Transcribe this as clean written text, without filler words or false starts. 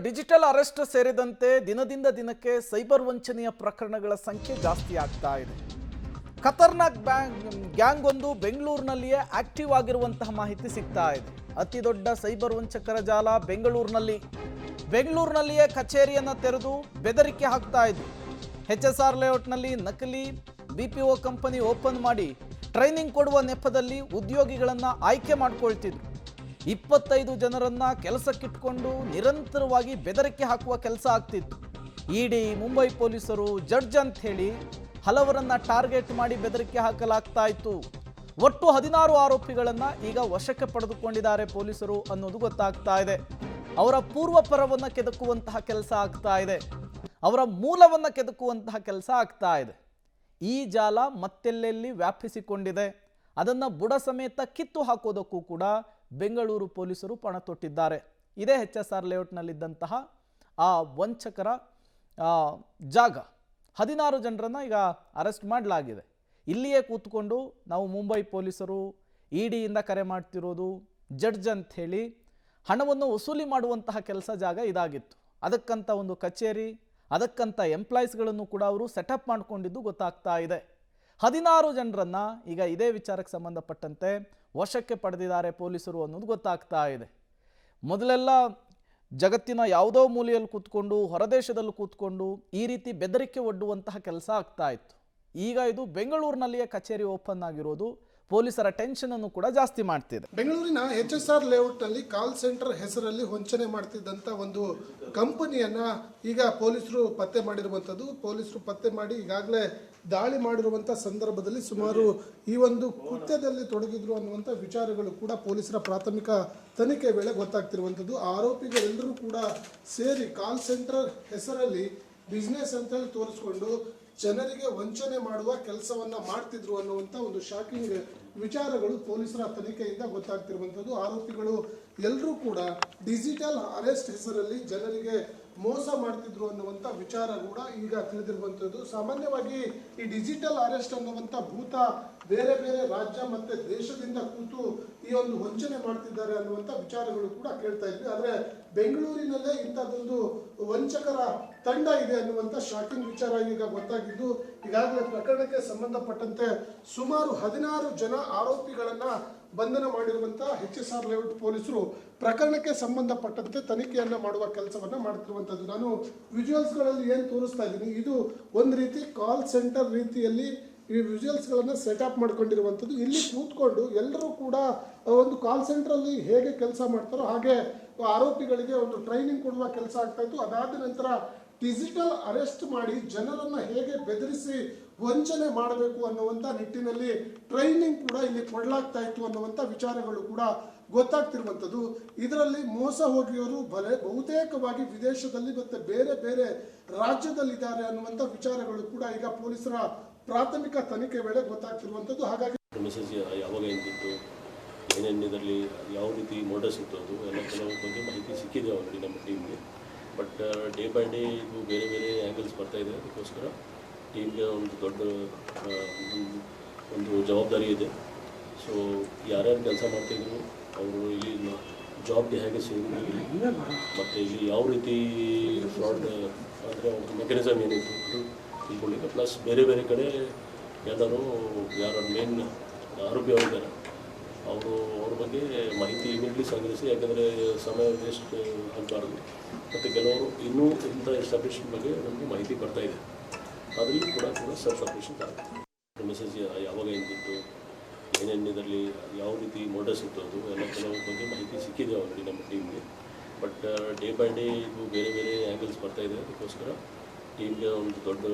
Digital arrest ಸೇರಿದಂತೆ ದಿನದಿಂದ ದಿನಕ್ಕೆ ಸೈಬರ್ ವಂಚನೆಯ ಪ್ರಕರಣಗಳ ಸಂಖ್ಯೆ ಜಾಸ್ತಿ ಆಗ್ತಾ ಇದೆ. ಖತರ್ನಾಕ್ ಗ್ಯಾಂಗ್ ಒಂದು ಬೆಂಗಳೂರಿನಲ್ಲಿಯೇ ಆಕ್ಟಿವ್ ಆಗಿರುವಂತಹ ಮಾಹಿತಿ ಸಿಗ್ತಾ ಇದೆ. ಅತಿ ದೊಡ್ಡ ಸೈಬರ್ ವಂಚಕರ ಜಾಲ ಬೆಂಗಳೂರಿನಲ್ಲಿಯೇ ಕಚೇರಿಯನ್ನು ತೆರೆದು ಬೆದರಿಕೆ ಹಾಕ್ತಾ ಇದ್ರು. HSR ಲೇಔಟ್ನಲ್ಲಿ ನಕಲಿ BPO ಕಂಪನಿ ಓಪನ್ ಮಾಡಿ ಟ್ರೈನಿಂಗ್ ಕೊಡುವ ನೆಪದಲ್ಲಿ ಉದ್ಯೋಗಿಗಳನ್ನು ಆಯ್ಕೆ ಮಾಡ್ಕೊಳ್ತಿದ್ರು. 25 ಜನರನ್ನ ಕೆಲಸಕ್ಕಿಟ್ಕೊಂಡು ನಿರಂತರವಾಗಿ ಬೆದರಿಕೆ ಹಾಕುವ ಕೆಲಸ ಆಗ್ತಿತ್ತು. ಇಡಿ, ಮುಂಬೈ ಪೊಲೀಸರು, ಜಡ್ಜ್ ಅಂತ ಹೇಳಿ ಹಲವರನ್ನ ಟಾರ್ಗೆಟ್ ಮಾಡಿ ಬೆದರಿಕೆ ಹಾಕಲಾಗ್ತಾ ಇತ್ತು. ಒಟ್ಟು 16 ಆರೋಪಿಗಳನ್ನ ಈಗ ವಶಕ್ಕೆ ಪಡೆದುಕೊಂಡಿದ್ದಾರೆ ಪೊಲೀಸರು ಅನ್ನೋದು ಗೊತ್ತಾಗ್ತಾ ಇದೆ. ಅವರ ಪೂರ್ವಪರವನ್ನ ಕೆದಕುವಂತಹ ಕೆಲಸ ಆಗ್ತಾ ಇದೆ. ಅವರ ಮೂಲವನ್ನ ಕೆದಕುವಂತಹ ಕೆಲಸ ಆಗ್ತಾ ಇದೆ. ಈ ಜಾಲ ಮತ್ತೆಲ್ಲೆಲ್ಲಿ ವ್ಯಾಪಿಸಿಕೊಂಡಿದೆ, ಅದನ್ನ ಬುಡ ಸಮೇತ ಕಿತ್ತು ಹಾಕೋದಕ್ಕೂ ಕೂಡ ಬೆಂಗಳೂರು ಪೊಲೀಸರು ಪಣ ತೊಟ್ಟಿದ್ದಾರೆ. ಇದೇ HSR ಲೇಔಟ್ನಲ್ಲಿದ್ದಂತಹ ಆ ವಂಚಕರ ಜಾಗ. 16 ಜನರನ್ನು ಈಗ ಅರೆಸ್ಟ್ ಮಾಡಲಾಗಿದೆ. ಇಲ್ಲಿಯೇ ಕೂತ್ಕೊಂಡು ನಾವು ಮುಂಬೈ ಪೊಲೀಸರು ಇಡಿಯಿಂದ ಕರೆ ಮಾಡ್ತಿರೋದು, ಜಡ್ಜ್ ಅಂತ ಹೇಳಿ ಹಣವನ್ನು ವಸೂಲಿ ಮಾಡುವಂತಹ ಕೆಲಸ ಜಾಗ ಇದಾಗಿತ್ತು. ಅದಕ್ಕಂತ ಒಂದು ಕಚೇರಿ, ಅದಕ್ಕಂತ ಎಂಪ್ಲಾಯೀಸ್ಗಳನ್ನು ಕೂಡ ಅವರು ಸೆಟಪ್ ಮಾಡಿಕೊಂಡಿದ್ದು ಗೊತ್ತಾಗ್ತಾ ಇದೆ. 16 ಜನರನ್ನು ಈಗ ಇದೇ ವಿಚಾರಕ್ಕೆ ಸಂಬಂಧಪಟ್ಟಂತೆ ವಶಕ್ಕೆ ಪಡೆದಿದ್ದಾರೆ ಪೊಲೀಸರು ಅನ್ನೋದು ಗೊತ್ತಾಗ್ತಾ ಇದೆ. ಮೊದಲೆಲ್ಲ ಜಗತ್ತಿನ ಯಾವುದೋ ಮೂಲೆಯಲ್ಲಿ ಕೂತ್ಕೊಂಡು, ಹೊರದೇಶದಲ್ಲಿ ಕೂತ್ಕೊಂಡು ಈ ರೀತಿ ಬೆದರಿಕೆ ಒಡ್ಡುವಂತಹ ಕೆಲಸ ಆಗ್ತಾ ಇತ್ತು. ಈಗ ಇದು ಬೆಂಗಳೂರಿನಲ್ಲಿಯೇ ಕಚೇರಿ ಓಪನ್ ಆಗಿರೋದು ಪೊಲೀಸರ ಟೆನ್ಷನ್ ಅನ್ನು ಕೂಡ ಜಾಸ್ತಿ ಮಾಡ್ತಿದೆ. ಬೆಂಗಳೂರಿನ HSR ಲೇಔಟ್ನಲ್ಲಿ ಕಾಲ್ ಸೆಂಟರ್ ಹೆಸರಲ್ಲಿ ವಂಚನೆ ಮಾಡ್ತಿದ್ದಂಥ ಒಂದು ಕಂಪನಿಯನ್ನ ಈಗ ಪೊಲೀಸರು ಪತ್ತೆ ಮಾಡಿರುವಂಥದ್ದು. ಪೊಲೀಸರು ಪತ್ತೆ ಮಾಡಿ ಈಗಾಗಲೇ ದಾಳಿ ಮಾಡಿರುವಂಥ ಸಂದರ್ಭದಲ್ಲಿ ಸುಮಾರು ಈ ಒಂದು ಕೃತ್ಯದಲ್ಲಿ ತೊಡಗಿದ್ರು ಅನ್ನುವಂಥ ವಿಚಾರಗಳು ಕೂಡ ಪೊಲೀಸರ ಪ್ರಾಥಮಿಕ ತನಿಖೆ ವೇಳೆ ಗೊತ್ತಾಗ್ತಿರುವಂಥದ್ದು. ಆರೋಪಿಗಳೆಲ್ಲರೂ ಕೂಡ ಸೇರಿ ಕಾಲ್ ಸೆಂಟರ್ ಹೆಸರಲ್ಲಿ ಬಿಸ್ನೆಸ್ ಅಂತ ಹೇಳಿ ತೋರಿಸ್ಕೊಂಡು ಜನರಿಗೆ ವಂಚನೆ ಮಾಡುವ ಕೆಲಸವನ್ನ ಮಾಡ್ತಿದ್ರು ಅನ್ನುವಂಥ ಒಂದು ಶಾಕಿಂಗ್ ವಿಚಾರಗಳು ಪೊಲೀಸರ ತನಿಖೆಯಿಂದ ಗೊತ್ತಾಗ್ತಿರುವಂಥದ್ದು. ಆರೋಪಿಗಳು ಎಲ್ಲರೂ ಕೂಡ ಡಿಜಿಟಲ್ ಅರೆಸ್ಟ್ ಹೆಸರಲ್ಲಿ ಜನರಿಗೆ ಮೋಸ ಮಾಡ್ತಿದ್ರು ಅನ್ನುವಂಥ ವಿಚಾರ ಕೂಡ ಈಗ ತಿಳಿದಿರುವಂಥದ್ದು. ಸಾಮಾನ್ಯವಾಗಿ ಈ ಡಿಜಿಟಲ್ ಅರೆಸ್ಟ್ ಅನ್ನುವಂಥ ಭೂತ ಬೇರೆ ಬೇರೆ ರಾಜ್ಯ ಮತ್ತೆ ದೇಶದಿಂದ ಕೂತು ಈ ಒಂದು ವಂಚನೆ ಮಾಡ್ತಿದ್ದಾರೆ ಅನ್ನುವಂಥ ವಿಚಾರಗಳು ಕೂಡ ಕೇಳ್ತಾ ಇದ್ವಿ. ಆದರೆ ಬೆಂಗಳೂರಿನಲ್ಲೇ ಇಂಥದ್ದೊಂದು ವಂಚಕರ ತಂಡ ಇದೆ ಅನ್ನುವಂಥ ಶಾಕಿಂಗ್ ವಿಚಾರ ಈಗ ಗೊತ್ತಾಗಿದ್ದು, ಈಗಾಗಲೇ ಪ್ರಕರಣಕ್ಕೆ ಸಂಬಂಧಪಟ್ಟಂತೆ ಸುಮಾರು 16 ಜನ ಆರೋಪಿಗಳನ್ನ ಬಂಧನ ಮಾಡಿರುವಂತಹ HSR ಲೇಔಟ್ ಪೊಲೀಸರು ಪ್ರಕರಣಕ್ಕೆ ಸಂಬಂಧಪಟ್ಟಂತೆ ತನಿಖೆಯನ್ನ ಮಾಡುವ ಕೆಲಸವನ್ನ ಮಾಡ್ತಿರುವಂತದ್ದು. ನಾನು ವಿಜುವಲ್ಸ್ಗಳಲ್ಲಿ ಏನು ತೋರಿಸ್ತಾ ಇದ್ದೀನಿ, ಇದು ಒಂದು ರೀತಿ ಕಾಲ್ ಸೆಂಟರ್ ರೀತಿಯಲ್ಲಿ ಈ ವಿಜುವಲ್ಸ್ಗಳನ್ನು ಸೆಟಪ್ ಮಾಡ್ಕೊಂಡಿರುವಂಥದ್ದು. ಇಲ್ಲಿ ಕೂತ್ಕೊಂಡು ಎಲ್ಲರೂ ಕೂಡ ಒಂದು ಕಾಲ್ ಸೆಂಟ್ರಲ್ಲಿ ಹೇಗೆ ಕೆಲಸ ಮಾಡ್ತಾರೋ ಹಾಗೆ ಆರೋಪಿಗಳಿಗೆ ಒಂದು ಟ್ರೈನಿಂಗ್ ಕೊಡುವ ಕೆಲಸ ಆಗ್ತಾ ಇತ್ತು. ಅದಾದ ನಂತರ ಡಿಜಿಟಲ್ ಅರೆಸ್ಟ್ ಮಾಡಿ ಜನರನ್ನು ಹೇಗೆ ಬೆದರಿಸಿ ವಂಚನೆ ಮಾಡಬೇಕು ಅನ್ನುವಂಥ ನಿಟ್ಟಿನಲ್ಲಿ ಟ್ರೈನಿಂಗ್ ಕೂಡ ಇಲ್ಲಿ ಕೊಡಲಾಗ್ತಾ ಇತ್ತು ಅನ್ನುವಂಥ ವಿಚಾರಗಳು ಕೂಡ ಗೊತ್ತಾಗ್ತಿರುವಂಥದ್ದು. ಇದರಲ್ಲಿ ಮೋಸ ಹೋಗಿಯವರು ಬಹುತೇಕವಾಗಿ ವಿದೇಶದಲ್ಲಿ ಮತ್ತೆ ಬೇರೆ ಬೇರೆ ರಾಜ್ಯದಲ್ಲಿದ್ದಾರೆ ಅನ್ನುವಂಥ ವಿಚಾರಗಳು ಕೂಡ ಈಗ ಪೊಲೀಸರ ಪ್ರಾಥಮಿಕ ತನಿಖೆ ವೇಳೆ ಗೊತ್ತಾಗ್ತಿರುವಂಥದ್ದು. ಹಾಗಾಗಿ ಮೆಸೇಜ್ ಯಾವಾಗ ಏನಿತ್ತು, ಏನೇನು ಇದರಲ್ಲಿ ಯಾವ ರೀತಿ ಮೋಡಸ್ ಇತ್ತು, ಅದು ಎಲ್ಲ ಕೆಲವು ಬಗ್ಗೆ ಮಾಹಿತಿ ಸಿಕ್ಕಿದೆ ಆಲ್ರೆಡಿ ನಮ್ಮ ಟೀಮ್ಗೆ. ಬಟ್ ಡೇ ಬೈ ಡೇ ಇದು ಬೇರೆ ಬೇರೆ ಆ್ಯಂಗಲ್ಸ್ ಬರ್ತಾಯಿದೆ. ಅದಕ್ಕೋಸ್ಕರ ಟೀಮ್ಗೆ ಒಂದು ದೊಡ್ಡ ಒಂದು ಜವಾಬ್ದಾರಿ ಇದೆ. ಸೊ ಯಾರ್ಯಾರು ಕೆಲಸ ಮಾಡ್ತಾಯಿದ್ರು ಅವರು ಇಲ್ಲಿ ಜಾಬ್ಗೆ ಹೇಗೆ ಸೇರಿದ್ರು ಇಲ್ಲಿ, ಮತ್ತು ಇಲ್ಲಿ ಯಾವ ರೀತಿ ಫ್ರಾಡ್ ಅಂದರೆ ಒಂದು ಮೆಕ್ಯಾನಿಸಮ್ ಏನಿತ್ತು ಅದು ತಿಳ್ಕೊಳ್ಳಿಕ್ಕೆ, ಪ್ಲಸ್ ಬೇರೆ ಬೇರೆ ಕಡೆ ಎಲ್ಲರೂ ಯಾರು ಮೇನ್ ಆರೋಪಿ ಅವರಿದ್ದಾರೆ ಅವ್ರ ಬಗ್ಗೆ ಮಾಹಿತಿ ಇಮಿಡಿಯೇಟ್ಲಿ ಸಂಗ್ರಹಿಸಿ, ಯಾಕಂದರೆ ಸಮಯ ವೇಸ್ಟ್ ಆಗಬಾರ್ದು. ಮತ್ತು ಕೆಲವರು ಇನ್ನೂ ಇಂಥ ಎಸ್ಟಾಬ್ಲಿಷ್ಮೆಂಟ್ ಬಗ್ಗೆ ನಮಗೆ ಮಾಹಿತಿ ಬರ್ತಾ ಇದೆ, ಅದರಲ್ಲಿ ಕೂಡ ಸೆಲ್ಫ್ ಅಪ್ರೇಷನ್ ಆಗುತ್ತೆ. ಮೆಸೇಜ್ ಯಾವಾಗ ಏನಿತ್ತು, ಏನೇನು ಇದರಲ್ಲಿ ಯಾವ ರೀತಿ ಮೋಡಸ್ ಇತ್ತು, ಅದು ಎಲ್ಲ ಕೆಲವು ಬಗ್ಗೆ ಮಾಹಿತಿ ಸಿಕ್ಕಿದೆ ಆಲ್ರೆಡಿ ನಮ್ಮ ಟೀಮ್ಗೆ. ಬಟ್ ಡೇ ಬೈ ಡೇ ಇದು ಬೇರೆ ಬೇರೆ ಆ್ಯಂಗಲ್ಸ್ ಬರ್ತಾಯಿದೆ. ಅದಕ್ಕೋಸ್ಕರ ಟೀಮ್ಗೆ ಒಂದು ದೊಡ್ಡ